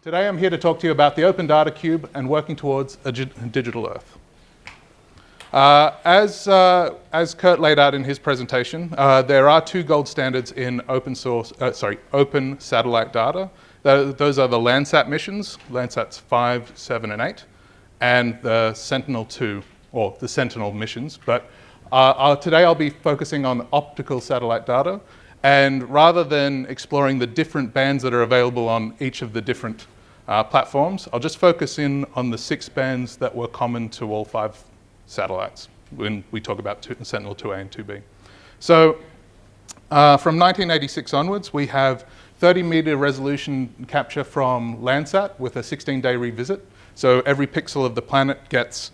Today I'm here to talk to you about the Open Data Cube and working towards a digital Earth. As Kurt laid out in his presentation, there are two gold standards in open satellite data. Those are the Landsat missions, Landsats 5, 7, and 8, and the Sentinel-2, or the Sentinel missions. But today I'll be focusing on optical satellite data, and rather than exploring the different bands that are available on each of the different platforms, I'll just focus in on the 6 bands that were common to all 5 satellites when we talk about Sentinel-2A and 2B. So from 1986 onwards, we have 30-meter resolution capture from Landsat with a 16-day revisit. So every pixel of the planet gets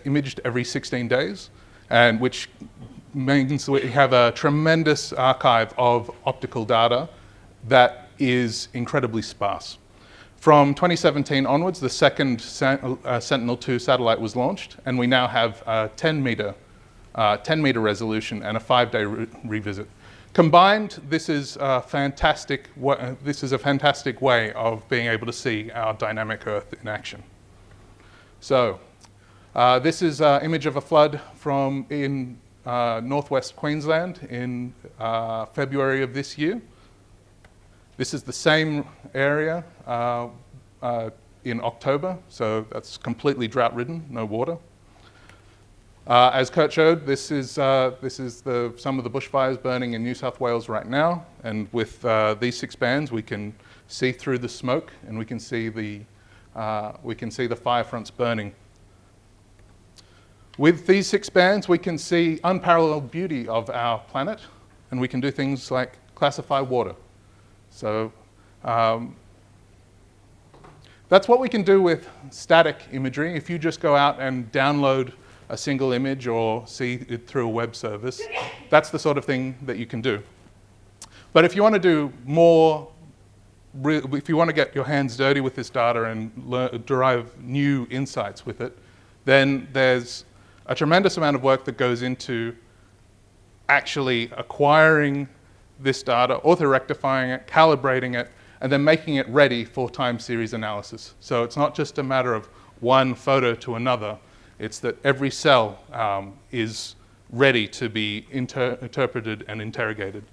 imaged every 16 days, and which means we have a tremendous archive of optical data that is incredibly sparse. From 2017 onwards, the second Sentinel-2 satellite was launched, and we now have a 10-meter resolution and a 5-day revisit. Combined, this is a fantastic way of being able to see our dynamic Earth in action. So, this is an image of a flood from in northwest Queensland in February of this year. This is the same area in October, so that's completely drought-ridden, no water. As Kurt showed, this is some of the bushfires burning in New South Wales right now, and with these 6 bands, we can see through the smoke, and we can see the fire fronts burning. With these 6 bands, we can see unparalleled beauty of our planet, and we can do things like classify water. So that's what we can do with static imagery. If you just go out and download a single image or see it through a web service, that's the sort of thing that you can do. But if you want to do more, if you want to get your hands dirty with this data and derive new insights with it, then there's a tremendous amount of work that goes into actually acquiring this data, auto-rectifying it, calibrating it, and then making it ready for time series analysis. So it's not just a matter of one photo to another, it's that every cell is ready to be interpreted and interrogated.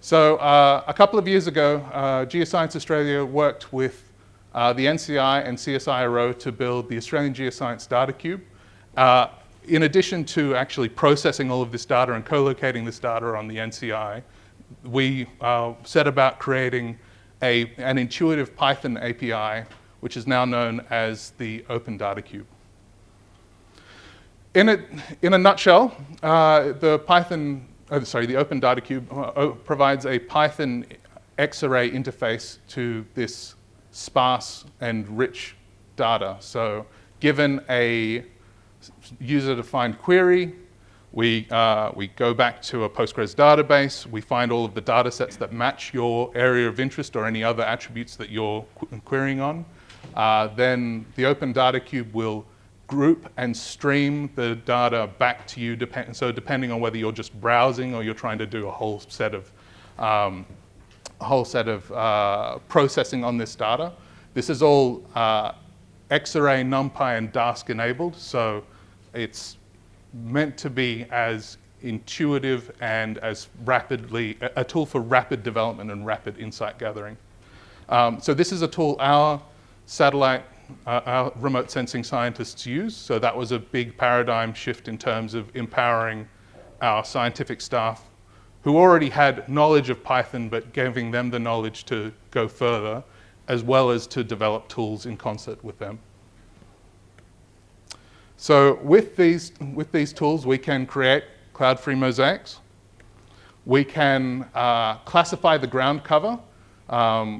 So a couple of years ago, Geoscience Australia worked with the NCI and CSIRO to build the Australian Geoscience Data Cube. In addition to actually processing all of this data and co-locating this data on the NCI, we set about creating an intuitive Python API, which is now known as the Open Data Cube. In a nutshell, the Open Data Cube provides a Python X-array interface to this sparse and rich data. So given a user-defined query, we go back to a Postgres database, we find all of the data sets that match your area of interest or any other attributes that you're querying on. Then the Open Data Cube will group and stream the data back to you, depending on whether you're just browsing or you're trying to do a whole set of processing on this data. This is all X-array, NumPy, and Dask enabled, so it's meant to be as intuitive and as rapidly, a tool for rapid development and rapid insight gathering. So this is a tool our remote sensing scientists use, so that was a big paradigm shift in terms of empowering our scientific staff who already had knowledge of Python, but giving them the knowledge to go further, as well as to develop tools in concert with them. So with these tools, we can create cloud-free mosaics. We can classify the ground cover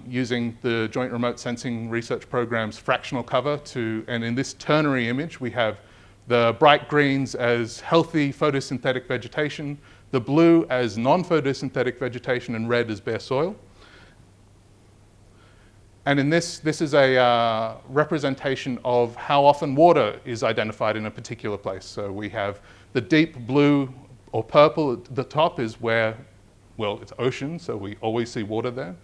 using the Joint Remote Sensing Research Program's fractional cover and in this ternary image, we have the bright greens as healthy photosynthetic vegetation, the blue as non-photosynthetic vegetation, and red as bare soil. And in this is a representation of how often water is identified in a particular place. So we have the deep blue or purple at the top is where, well, it's ocean, so we always see water there.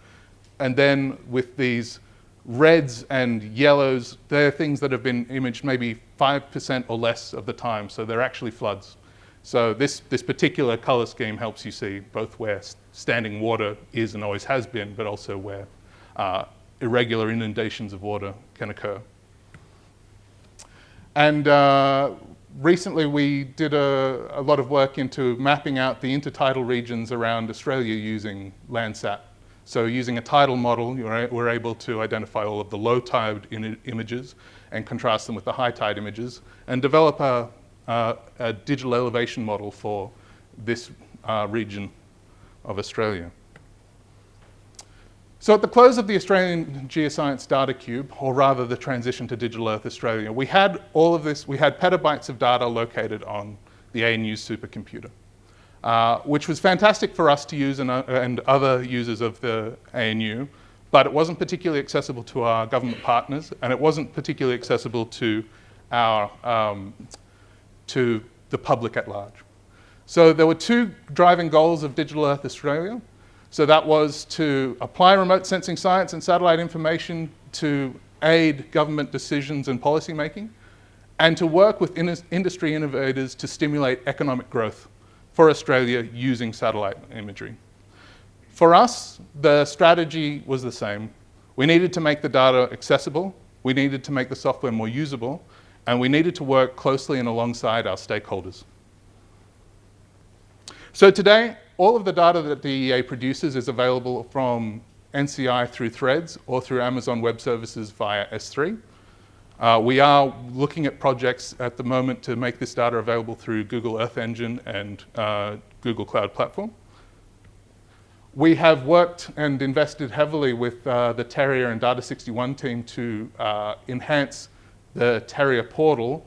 And then with these Reds and yellows, they're things that have been imaged maybe 5% or less of the time, so they're actually floods. So this particular color scheme helps you see both where standing water is and always has been, but also where irregular inundations of water can occur. And recently we did a lot of work into mapping out the intertidal regions around Australia using Landsat. So using a tidal model, we're able to identify all of the low tide images and contrast them with the high tide images and develop a digital elevation model for this region of Australia. So at the close of the Australian Geoscience Data Cube, or rather the transition to Digital Earth Australia, we had all of this, we had petabytes of data located on the ANU's supercomputer, which was fantastic for us to use and other users of the ANU, but it wasn't particularly accessible to our government partners, and it wasn't particularly accessible to to the public at large. So there were two driving goals of Digital Earth Australia. So that was to apply remote sensing science and satellite information to aid government decisions and policy making, and to work with industry innovators to stimulate economic growth for Australia using satellite imagery. For us, the strategy was the same. We needed to make the data accessible, we needed to make the software more usable, and we needed to work closely and alongside our stakeholders. So today, all of the data that DEA produces is available from NCI through Threads or through Amazon Web Services via S3. We are looking at projects at the moment to make this data available through Google Earth Engine and Google Cloud Platform. We have worked and invested heavily with the Terrier and Data61 team to enhance the Terrier portal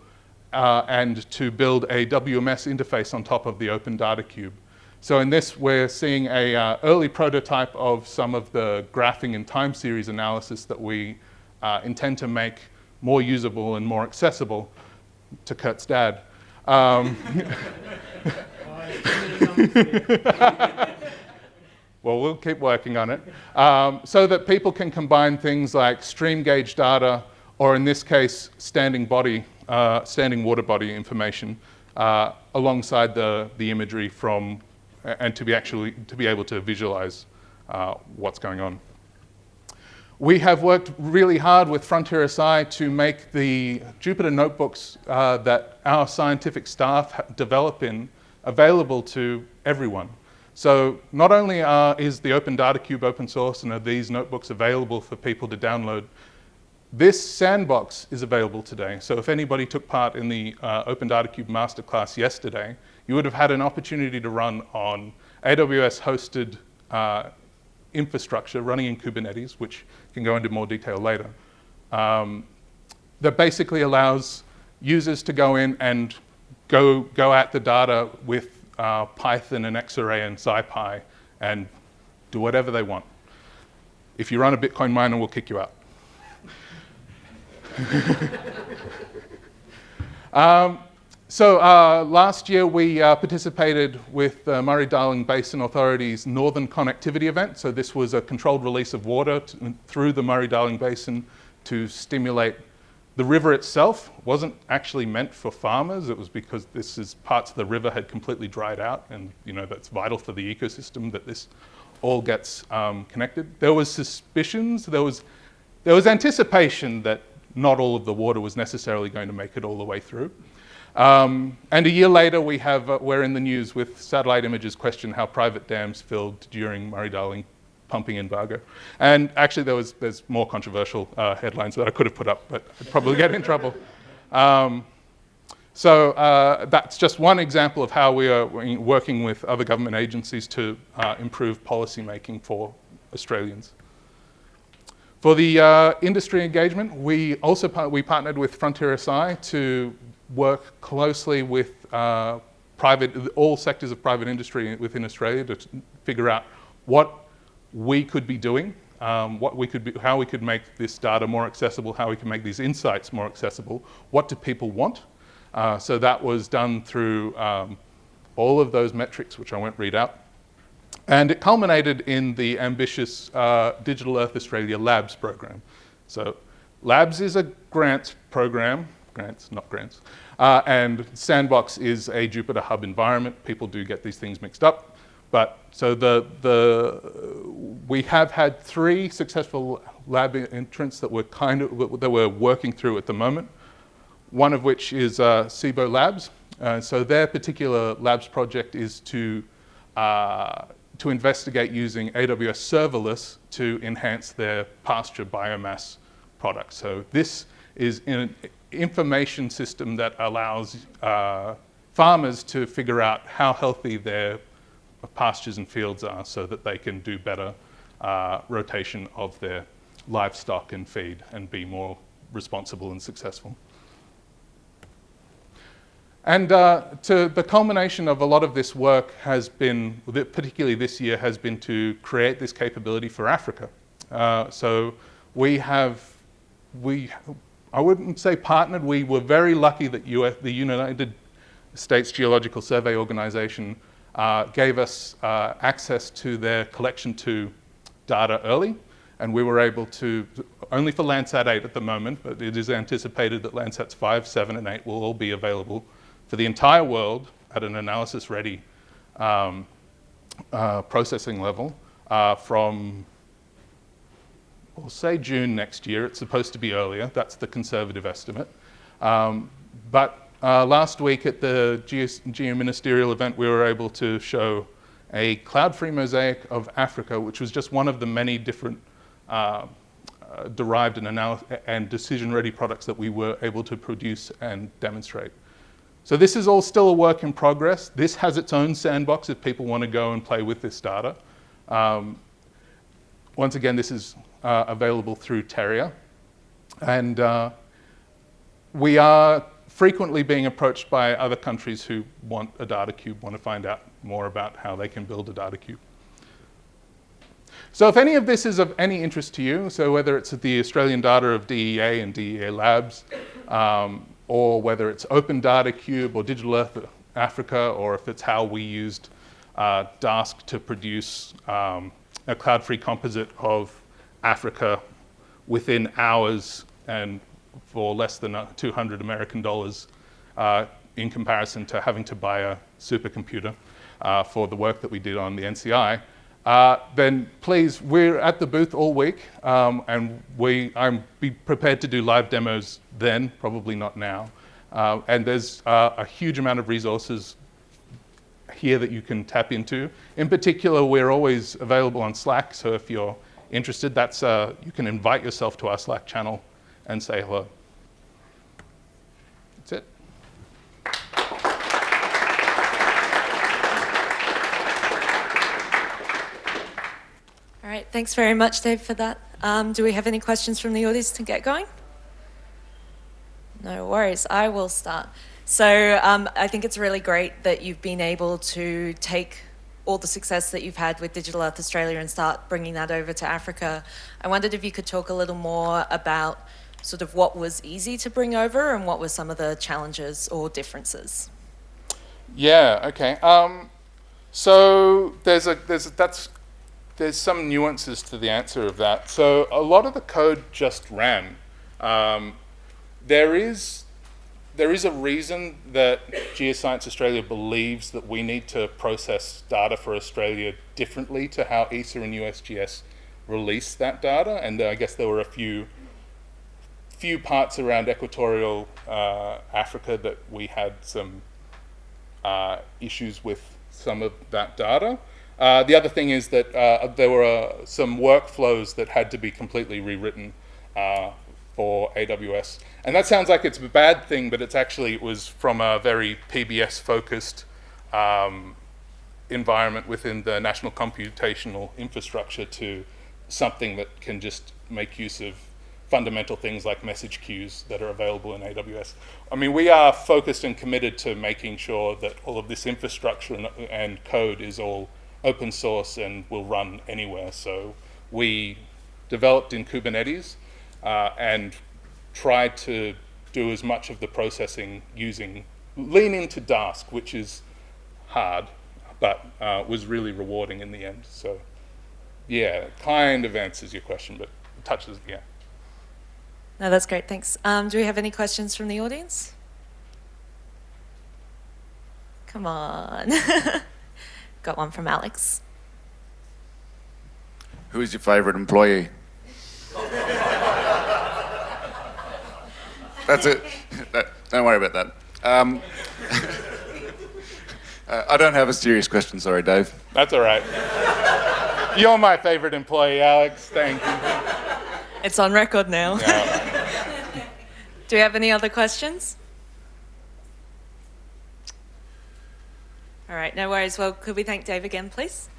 and to build a WMS interface on top of the Open Data Cube. So in this, we're seeing an early prototype of some of the graphing and time series analysis that we intend to make more usable and more accessible to Kurt's dad. Well, we'll keep working on it. So that people can combine things like stream gauge data, or in this case, standing water body information alongside the imagery from, and to be able to visualize what's going on. We have worked really hard with Frontier SI to make the Jupyter notebooks that our scientific staff develop in available to everyone. So not only is the Open Data Cube open source and are these notebooks available for people to download, this sandbox is available today. So if anybody took part in the Open Data Cube masterclass yesterday, you would have had an opportunity to run on AWS hosted infrastructure running in Kubernetes, which can go into more detail later, that basically allows users to go in and go at the data with Python and Xarray and SciPy and do whatever they want. If you run a Bitcoin miner, we'll kick you out. So last year we participated with the Murray-Darling Basin Authority's Northern Connectivity event. So this was a controlled release of water through the Murray-Darling Basin to stimulate. The river itself wasn't actually meant for farmers. It was because parts of the river had completely dried out, and that's vital for the ecosystem that this all gets connected. There was suspicions, there was anticipation that not all of the water was necessarily going to make it all the way through. And a year later, we're in the news with satellite images question how private dams filled during Murray-Darling pumping embargo. And actually, there's more controversial headlines that I could have put up, but I'd probably get in trouble. So that's just one example of how we are working with other government agencies to improve policy making for Australians. For the industry engagement, we partnered with Frontier SI to work closely with all sectors of private industry within Australia to figure out what we could be doing, how we could make this data more accessible, how we can make these insights more accessible, what do people want. So that was done through all of those metrics, which I won't read out. And it culminated in the ambitious Digital Earth Australia Labs program. So Labs is a grants program, grants, not grants, and Sandbox is a Jupyter Hub environment. People do get these things mixed up. But so we have had 3 successful lab entrants that we're working through at the moment. One of which is SIBO Labs. So their particular labs project is to investigate using AWS serverless to enhance their pasture biomass products. So this is an information system that allows farmers to figure out how healthy their pastures and fields are so that they can do better rotation of their livestock and feed and be more responsible and successful. And to the culmination of a lot of this work has been, particularly this year, has been to create this capability for Africa. So I wouldn't say partnered, we were very lucky that the United States Geological Survey Organization gave us access to their collection 2 data early, and we were able to, only for Landsat 8 at the moment, but it is anticipated that Landsats 5, 7, and 8 will all be available for the entire world at an analysis-ready processing level from, we'll say June next year. It's supposed to be earlier. That's the conservative estimate. But last week at the Geoministerial event, we were able to show a cloud-free mosaic of Africa, which was just one of the many different derived and decision-ready products that we were able to produce and demonstrate. So this is all still a work in progress. This has its own sandbox if people want to go and play with this data. Once again, this is available through Terrier. And we are frequently being approached by other countries who want a data cube, want to find out more about how they can build a data cube. So if any of this is of any interest to you, so whether it's the Australian data of DEA and DEA Labs, or whether it's Open Data Cube or Digital Earth Africa, or if it's how we used DASK to produce a cloud-free composite of Africa within hours and for less than $200 American in comparison to having to buy a supercomputer for the work that we did on the NCI, then please, we're at the booth all week, and I'm be prepared to do live demos then, probably not now. And there's a huge amount of resources here that you can tap into. In particular, we're always available on Slack, so if you're interested, you can invite yourself to our Slack channel and say hello. That's it. All right, thanks very much, Dave, for that. Do we have any questions from the audience to get going? No worries, I will start. So I think it's really great that you've been able to take all the success that you've had with Digital Earth Australia and start bringing that over to Africa. I wondered if you could talk a little more about sort of what was easy to bring over and what were some of the challenges or differences. Yeah, okay. So there's some nuances to the answer of that. So a lot of the code just ran. There is a reason that Geoscience Australia believes that we need to process data for Australia differently to how ESA and USGS release that data, and I guess there were a few parts around equatorial Africa that we had some issues with some of that data. The other thing is that there were some workflows that had to be completely rewritten for AWS. And that sounds like it's a bad thing, but it was from a very PBS-focused environment within the National Computational Infrastructure to something that can just make use of fundamental things like message queues that are available in AWS. I mean, we are focused and committed to making sure that all of this infrastructure and code is all open source and will run anywhere. So we developed in Kubernetes and tried to do as much of the processing lean into Dask, which is hard, but was really rewarding in the end. So yeah, kind of answers your question, but touches, yeah. No, that's great, thanks. Do we have any questions from the audience? Come on. Got one from Alex. Who is your favourite employee? That's it. Don't worry about that. I don't have a serious question, sorry, Dave. That's all right. You're my favorite employee, Alex. Thank you. It's on record now. Yeah. Do we have any other questions? All right, no worries. Well, could we thank Dave again, please?